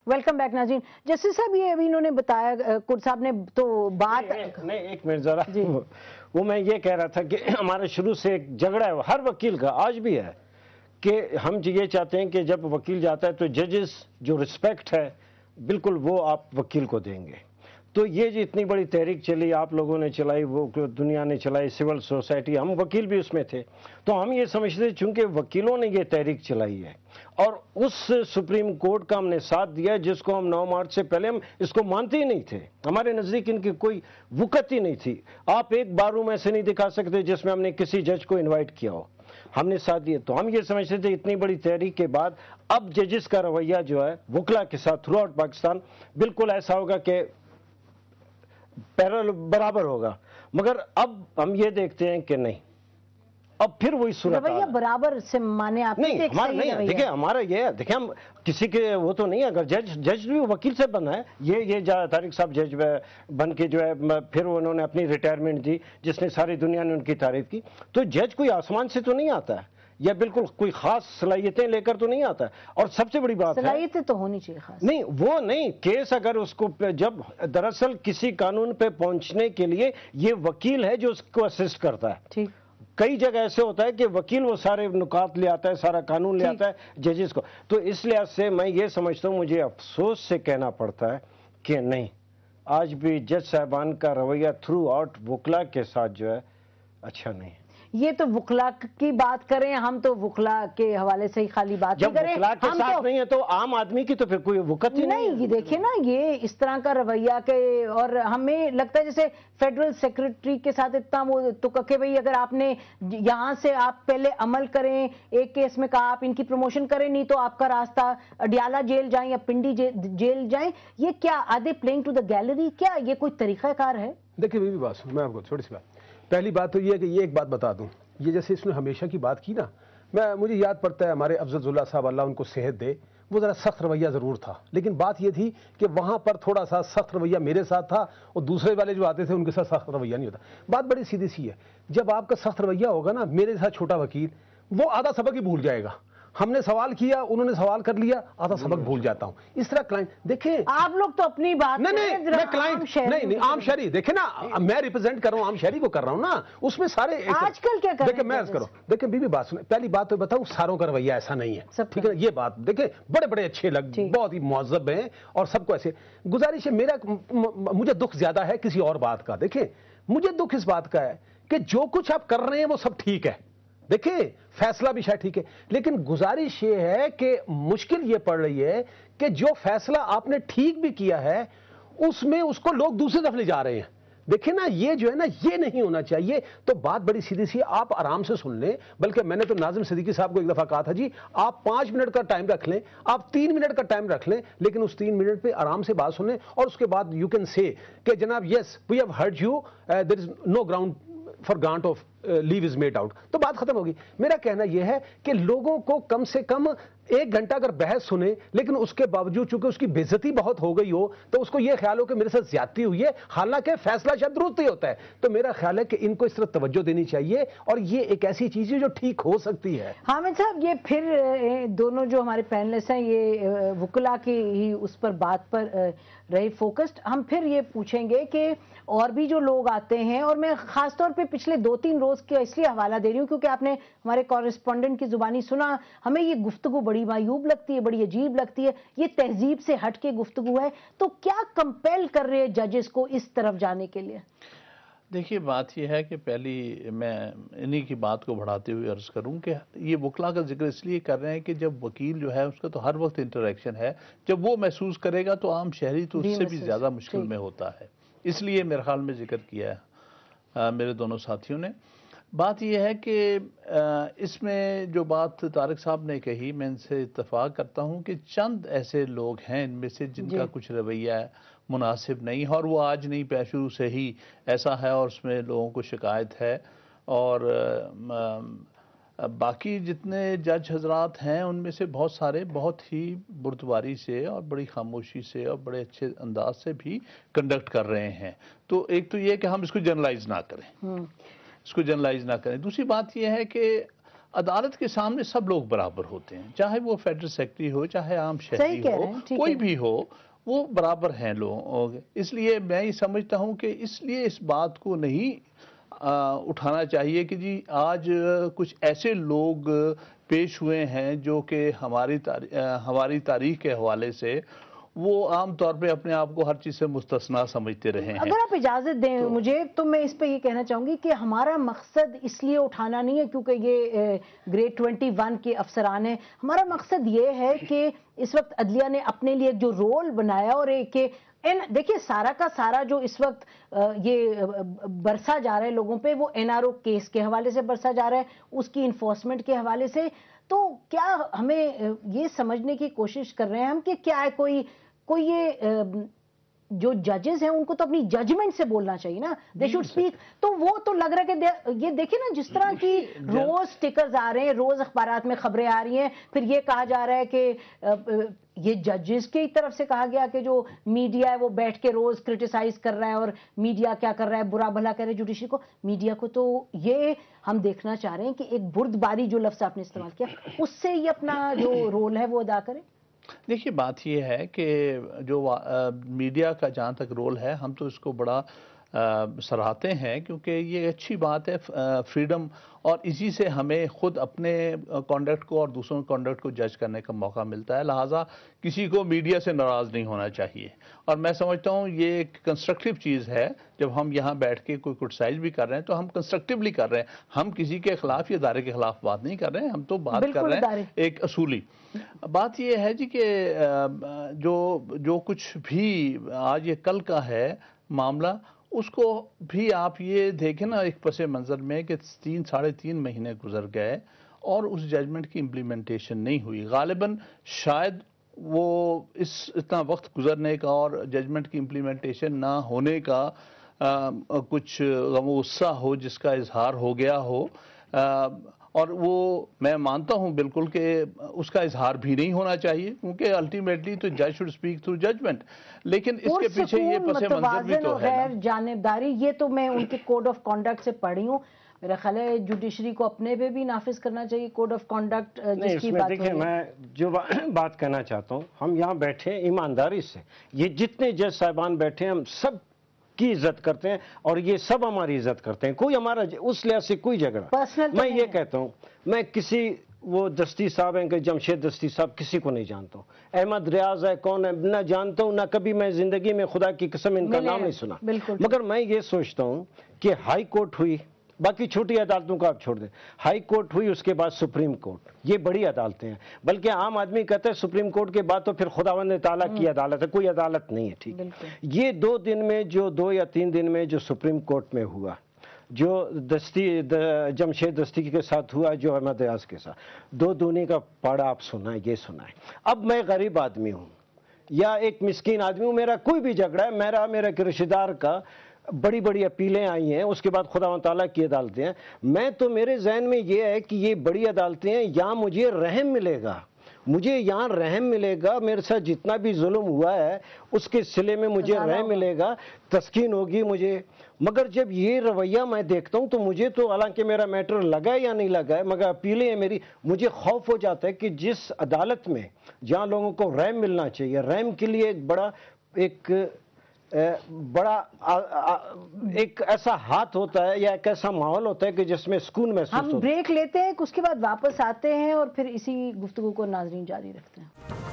Welcome back ناظرین. Justice صاحب یہ ابھی انہوں نے بتایا کرد صاحب نے تو بات نہیں ایک منٹ ذرا وہ میں یہ کہہ رہا تھا کہ ہمارا شروع سے ایک جھگڑا ہے ہر وکیل کا آج بھی ہے کہ ہم یہ چاہتے ہیں کہ جب وکیل جاتا ہے تو ججز جو رسپیکٹ ہے بالکل وہ آپ وکیل کو دیں گے. تو یہ جو اتنی بڑی تحریک چلی آپ لوگوں نے چلائی وہ دنیا نے چلائی سول سوسائٹی ہم وکیل بھی اس میں تھے تو ہم یہ سمجھتے چونکہ وکیلوں نے یہ تحریک چلائی ہے اور اس سپریم کورٹ کا ہم نے ساتھ دیا جس کو ہم 9 مارچ سے پہلے ہم اس کو مانتے ہی نہیں تھے. ہمارے نزدیک ان کی کوئی وقت ہی نہیں تھی. آپ ایک بارروم ایسے نہیں دکھا سکتے جس میں ہم نے کسی جج کو انوائٹ کیا ہو. ہم نے ساتھ دیا تو ہم یہ سمجھتے تھے اتنی بڑی تحریک کے بعد اب ججز کا رویہ جو ہے وکلا کے ساتھ تھرو آؤٹ پاکستان بالکل ایسا ہوگا کہ پیرل برابر ہوگا. مگر اب ہم یہ دیکھتے ہیں کہ نہیں اب پھر وہی صورت رویہ برابر سے مانے آپ نہیں ہمارا نہیں. دیکھیں ہمارا یہ ہے دیکھیں ہم کسی کے وہ تو نہیں ہے اگر جج بھی وکیل سے بنا ہے یہ طارق صاحب جج بن کے جو ہے پھر انہوں نے اپنی ریٹائرمنٹ دی جس نے ساری دنیا نے ان کی تعریف کی. تو جج کوئی آسمان سے تو نہیں آتا ہے یا بالکل کوئی خاص صلاحیتیں لے کر تو نہیں آتا ہے. اور سب سے بڑی بات ہے صلاحیتیں تو ہونی چاہیے خاص نہیں وہ نہیں کیس اگر اس کو جب دراصل کسی قانون پہ پہنچنے کے لیے یہ وکیل ہے جو اس کو اسسٹ کرتا ہے. ٹھیک کئی جگہ ایسے ہوتا ہے کہ وکیل وہ سارے نکات لے آتا ہے سارا قانون لے آتا ہے ججز کو. تو اس لحاظ سے میں یہ سمجھتا ہوں مجھے افسوس سے کہنا پڑتا ہے کہ نہیں آج بھی جج صاحبان کا رویہ تھرو آؤٹ وکلا کے ساتھ جو ہے اچھا نہیں ہے. یہ تو وکلا کی بات کریں ہم تو وکلا کے حوالے سے ہی خالی بات جب وکلا کے ساتھ نہیں ہے تو عام آدمی کی تو پھر کوئی وقت ہی نہیں ہے. دیکھیں نا یہ اس طرح کا رویہ کہ اور ہمیں لگتا ہے جیسے فیڈرل سیکرٹری کے ساتھ اتنا وہ تو کہ بھئی اگر آپ نے یہاں سے آپ پہلے عمل کریں ایک کیس میں کہا آپ ان کی پروموشن کریں نہیں تو آپ کا راستہ اڈیالہ جیل جائیں یا پنڈی جیل جائیں. یہ کیا آدھے پلینگ ٹو دا گیلری کیا یہ کوئی طریقہ کار ہے؟ دیکھیں بی بات سن میں آپ کو چھوٹی سی بات پہلی بات تو یہ ہے کہ یہ ایک بات بتا دوں یہ جیسے اس نے ہمیشہ کی بات کی نا مجھے یاد پڑتا ہے ہمارے افضل اللہ صاحب اللہ ان کو صحت دے وہ ذرا سخت رویہ ضرور تھا لیکن بات یہ تھی کہ وہاں پر تھوڑا سا سخت رویہ میرے ساتھ تھا اور دوسرے والے جو آتے تھے ان کے ساتھ سخت رویہ نہیں ہوتا. بات بڑی سیدھی سی ہے جب آپ کا سخت رویہ ہوگا نا میرے ساتھ چھوٹا وکیل وہ آدھا سبق ہی بھول جائے گا. ہم نے سوال کیا انہوں نے سوال کر لیا آدھا سبق بھول جاتا ہوں. اس طرح کلائنٹ دیکھیں آپ لوگ تو اپنی بات نہیں میں کلائنٹ نہیں عام شہری دیکھیں نا میں ریپرزینٹ کر رہا ہوں عام شہری کو کر رہا ہوں نا اس میں سارے آج کل کیا کر دیکھیں میں عرض کروں دیکھیں بی بات سنیں پہلی بات تو بتاؤں ساروں کا رویہ ایسا نہیں ہے ٹھیک ہے نا. یہ بات دیکھیں بڑے بڑے اچھے بہت ہی مہذب ہیں اور سب کو ایسے گزارش ہے مجھے دکھ زیادہ ہے کسی اور بات کا. دیکھیں مجھے دکھ اس بات کا ہے کہ جو کچھ آپ کر رہے ہیں وہ سب ٹھیک ہے دیکھیں فیصلہ بھی شاید ٹھیک ہے لیکن گزارش یہ ہے کہ مشکل یہ پڑ رہی ہے کہ جو فیصلہ آپ نے ٹھیک بھی کیا ہے اس میں اس کو لوگ دوسری طرف لے جا رہے ہیں. دیکھیں نا یہ جو ہے نا یہ نہیں ہونا چاہیے. تو بات بڑی سیدھی سی آپ آرام سے سن لیں بلکہ میں نے تو ناظم صدیقی صاحب کو ایک دفعہ کہا تھا جی آپ 5 منٹ کا ٹائم رکھ لیں آپ 3 منٹ کا ٹائم رکھ لیں لیکن اس 3 منٹ پہ آرام سے بات سنیں اور اس کے بعد یو کین سے کہ جناب yes we have heard you there is no ground for grant of leave is made out. تو بات ختم ہوگی. میرا کہنا یہ ہے کہ لوگوں کو کم سے کم 1 گھنٹہ اگر بحث سنیں لیکن اس کے باوجود چونکہ اس کی بے عزتی بہت ہو گئی ہو تو اس کو یہ خیال ہو کہ میرے ساتھ زیادتی ہوئی ہے حالانکہ فیصلہ شاید درست ہی ہوتا ہے. تو میرا خیال ہے کہ ان کو اس طرح توجہ دینی چاہیے اور یہ ایک ایسی چیز ہے جو ٹھیک ہو سکتی ہے. حامد صاحب یہ پھر دونوں جو ہمارے پینلسٹ ہیں یہ وکلا کی ہی اس پر بات پر رہے فوکسڈ. ہم پھر یہ پوچھیں گے کہ اور بھی جو لوگ آتے ہیں اور میں خاص طور پہ پچھلے 2-3 روز کا اس لیے حوالہ دے رہی ہوں کیونکہ آپ نے ہمارے کورسپونڈنٹ کی زبانی سنا ہمیں یہ گفتگو بڑی معیوب لگتی ہے بڑی عجیب لگتی ہے یہ تہذیب سے ہٹ کے گفتگو ہے. تو کیا کمپیل کر رہے ججز کو اس طرف جانے کے لیے؟ دیکھیے بات یہ ہے کہ پہلی میں انہی کی بات کو بڑھاتے ہوئے عرض کروں کہ یہ وکلا کا ذکر اس لیے کر رہے ہیں کہ جب وکیل جو ہے اس کا تو ہر وقت انٹریکشن ہے جب وہ محسوس کرے گا تو عام شہری تو اس سے بھی زیادہ مشکل میں ہوتا ہے. اس لیے میرے خیال میں ذکر کیا ہے میرے دونوں ساتھیوں نے. بات یہ ہے کہ اس میں جو بات طارق صاحب نے کہی میں ان سے اتفاق کرتا ہوں کہ چند ایسے لوگ ہیں ان میں سے جن کا کچھ رویہ مناسب نہیں ہے اور وہ آج نہیں پہ شروع سے ہی ایسا ہے اور اس میں لوگوں کو شکایت ہے. اور باقی جتنے جج حضرات ہیں ان میں سے بہت سارے بہت ہی بردباری سے اور بڑی خاموشی سے اور بڑے اچھے انداز سے بھی کنڈکٹ کر رہے ہیں. تو ایک تو یہ کہ ہم اس کو جنرلائز نہ کریں اس کو جنرلائز نہ کریں. دوسری بات یہ ہے کہ عدالت کے سامنے سب لوگ برابر ہوتے ہیں، چاہے وہ فیڈرل سیکرٹری ہو، چاہے عام شہری ہو، کوئی بھی ہو، وہ برابر ہیں لوگ. اس لیے میں یہ سمجھتا ہوں کہ اس لیے اس بات کو نہیں اٹھانا چاہیے کہ جی آج کچھ ایسے لوگ پیش ہوئے ہیں جو کہ ہماری تاریخ کے حوالے سے وہ عام طور پہ اپنے آپ کو ہر چیز سے مستثنا سمجھتے رہے ہیں. اگر آپ اجازت دیں مجھے تو میں اس پہ یہ کہنا چاہوں گی کہ ہمارا مقصد اس لیے اٹھانا نہیں ہے کیونکہ یہ گریڈ 21 کے افسران ہیں. ہمارا مقصد یہ ہے کہ اس وقت عدلیہ نے اپنے لیے جو رول بنایا اور کہ دیکھیے سارا کا سارا جو اس وقت یہ برسا جا رہا ہے لوگوں پہ وہ NRO کیس کے حوالے سے برسا جا رہا ہے، اس کی انفورسمنٹ کے حوالے سے. تو کیا ہمیں یہ سمجھنے کی کوشش کر رہے ہیں ہم کہ کیا ہے کوئی یہ جو ججز ہیں ان کو تو اپنی ججمنٹ سے بولنا چاہیے نا، دے شوڈ اسپیک. تو وہ تو لگ رہا ہے کہ یہ دیکھیں نا جس طرح کی روز سٹیکرز آ رہے ہیں، روز اخبارات میں خبریں آ رہی ہیں، پھر یہ کہا جا رہا ہے کہ یہ ججز کی طرف سے کہا گیا کہ جو میڈیا ہے وہ بیٹھ کے روز کرٹیسائز کر رہا ہے اور میڈیا کیا کر رہا ہے، برا بھلا کر رہا ہے جوڈیشری کو. میڈیا کو تو یہ ہم دیکھنا چاہ رہے ہیں کہ ایک بردباری جو لفظ آپ نے استعمال کیا اس سے یہ اپنا جو رول ہے وہ ادا کرے. دیکھیے بات یہ ہے کہ جو میڈیا کا جہاں تک رول ہے ہم تو اس کو بڑا سراہتے ہیں کیونکہ یہ اچھی بات ہے، فریڈم، اور اسی سے ہمیں خود اپنے کانڈکٹ کو اور دوسروں کے کانڈکٹ کو جج کرنے کا موقع ملتا ہے. لہٰذا کسی کو میڈیا سے ناراض نہیں ہونا چاہیے، اور میں سمجھتا ہوں یہ ایک کنسٹرکٹیو چیز ہے. جب ہم یہاں بیٹھ کے کوئی کرٹیسائز بھی کر رہے ہیں تو ہم کنسٹرکٹیولی کر رہے ہیں، ہم کسی کے خلاف یا ادارے کے خلاف بات نہیں کر رہے ہیں، ہم تو بات کر رہے ہیں ایک اصولی بات. یہ ہے جی کہ جو کچھ بھی آج یہ کل کا ہے معاملہ، اس کو بھی آپ یہ دیکھیں نا ایک پس منظر میں کہ 3-3.5 مہینے گزر گئے اور اس ججمنٹ کی امپلیمنٹیشن نہیں ہوئی. غالباً شاید وہ اتنا وقت گزرنے کا اور ججمنٹ کی امپلیمنٹیشن نہ ہونے کا کچھ غم و غصہ ہو جس کا اظہار ہو گیا ہو، اور وہ میں مانتا ہوں بالکل کہ اس کا اظہار بھی نہیں ہونا چاہیے کیونکہ الٹیمیٹلی تو جج شوڈ اسپیک تھرو ججمنٹ. لیکن اس کے پیچھے یہ پس منظر بھی تو ہے غیر جانبداری. یہ تو میں ان کے کوڈ آف کانڈکٹ سے پڑھی ہوں، میرا خیال ہے جوڈیشری کو اپنے پہ بھی نافذ کرنا چاہیے کوڈ آف کانڈکٹ جس کی بات. دیکھیں میں جو بات کہنا چاہتا ہوں، ہم یہاں بیٹھے ایمانداری سے، یہ جتنے جج صاحبان بیٹھے ہم سب کی عزت کرتے ہیں اور یہ سب ہماری عزت کرتے ہیں. کوئی ہمارا اس لحاظ سے کوئی جھگڑا میں یہ کہتا ہوں، میں کسی وہ دستی صاحب ہیں کہ جمشید دستی صاحب کسی کو نہیں جانتا ہوں. احمد ریاض ہے کون ہے نہ جانتا ہوں، نہ کبھی میں زندگی میں خدا کی قسم ان کا نام نہیں سنا. مگر میں یہ سوچتا ہوں کہ ہائی کورٹ ہوئی، باقی چھوٹی عدالتوں کو آپ چھوڑ دیں، ہائی کورٹ ہوئی، اس کے بعد سپریم کورٹ، یہ بڑی عدالتیں ہیں. بلکہ عام آدمی کہتا ہے سپریم کورٹ کے بعد تو پھر خداوند تعالیٰ کی عدالت ہے. کوئی عدالت نہیں ہے. ٹھیک، یہ 2 دن میں جو 2 یا 3 دن میں جو سپریم کورٹ میں ہوا، جو جمشید دستی کے ساتھ ہوا، جو احمد ریاض کے ساتھ، 2 دونوں کا پاڑا آپ سنائیں، یہ سنائیں. اب میں غریب آدمی ہوں یا ایک مسکین آدمی ہوں، میرا کوئی بھی جھگڑا ہے، میرا رشتہ دار کا بڑی بڑی اپیلیں آئی ہیں، اس کے بعد خدا و تعالیٰ کی عدالتیں ہیں. میں تو میرے ذہن میں یہ ہے کہ یہ بڑی عدالتیں ہیں، یہاں مجھے رحم ملے گا، یہاں رحم ملے گا. میرے ساتھ جتنا بھی ظلم ہوا ہے اس کے صلے میں مجھے رحم ملے گا، تسکین ہوگی مجھے. مگر جب یہ رویہ میں دیکھتا ہوں تو مجھے تو، حالانکہ میرا میٹر لگا ہے یا نہیں لگا ہے، مگر اپیلیں ہیں میری، مجھے خوف ہو جاتا ہے کہ جس عدالت میں جہاں لوگوں کو رحم ملنا چاہیے، رحم کے لیے ایک ایسا ہاتھ ہوتا ہے یا ایک ایسا ماحول ہوتا ہے کہ جس میں سکون محسوس ہوتا ہے. ہم بریک لیتے ہیں، اس کے بعد واپس آتے ہیں اور پھر اسی گفتگو کو ناظرین جاری رکھتے ہیں.